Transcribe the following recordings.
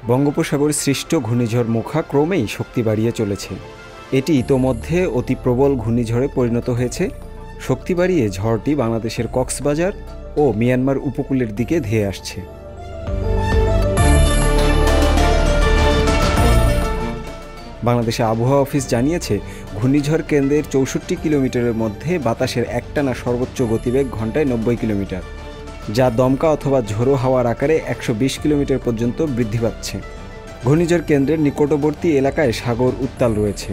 বঙ্গোপসাগরে সৃষ্ট ঘূর্ণিঝড় মোখা ক্রমেই শক্তি বাড়িয়ে চলেছে। এটি ইতোমধ্যে অতি প্রবল ঘূর্ণিঝড়ে পরিণত হয়েছে। শক্তি বাড়িয়ে ঝড়টি বাংলাদেশের কক্সবাজার ও মিয়ানমার উপকূলের দিকে ধেয়ে আসছে। বাংলাদেশের আবহাওয়া অফিস জানিয়েছে, ঘূর্ণিঝড় কেন্দ্রের ৬৪ কিলোমিটারের মধ্যে বাতাসের একটানা সর্বোচ্চ গতিবেগ ঘন্টায় ৯০ কিলোমিটার, যা দমকা অথবা ঝোড়ো হাওয়ার আকারে ১২০ কিলোমিটার পর্যন্ত বৃদ্ধি পাচ্ছে। ঘূর্ণিঝড় কেন্দ্রের নিকটবর্তী এলাকায় সাগর উত্তাল রয়েছে।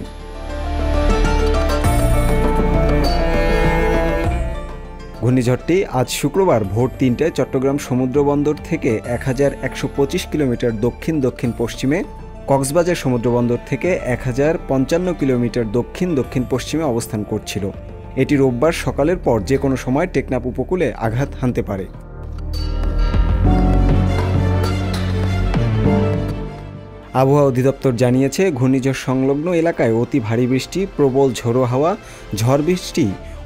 ঘূর্ণিঝড়টি আজ শুক্রবার ভোর ৩টায় চট্টগ্রাম সমুদ্র বন্দর থেকে ১১২৫ কিলোমিটার দক্ষিণ দক্ষিণ পশ্চিমে, কক্সবাজার সমুদ্র বন্দর থেকে ১০৫৫ কিলোমিটার দক্ষিণ দক্ষিণ পশ্চিমে অবস্থান করছিল। এটি রোববার সকালের পর যে কোনো সময় টেকনাফ উপকূলে আঘাত হানতে পারে। আবহাওয়া অধিদপ্তর জানিয়েছে, ঘূর্ণিঝড় সংলগ্ন এলাকায় অতি ভারী বৃষ্টি, প্রবল ঝোড়ো হাওয়া, ঝড় বৃষ্টি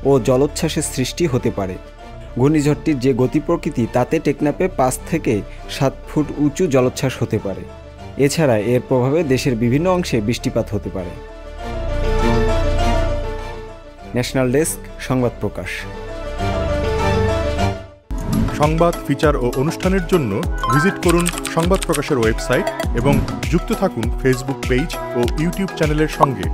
ও জলোচ্ছ্বাসের সৃষ্টি হতে পারে। ঘূর্ণিঝড়টির যে গতি প্রকৃতি, তাতে টেকনাফে ৫ থেকে ৭ ফুট উঁচু জলোচ্ছ্বাস হতে পারে। এছাড়া এর প্রভাবে দেশের বিভিন্ন অংশে বৃষ্টিপাত হতে পারে। ন্যাশনাল ডেস্ক, সংবাদ প্রকাশ। সংবাদ, ফিচার ও অনুষ্ঠানের জন্য ভিজিট করুন সংবাদ প্রকাশের ওয়েবসাইট এবং যুক্ত থাকুন ফেসবুক পেজ ও ইউটিউব চ্যানেলের সঙ্গে।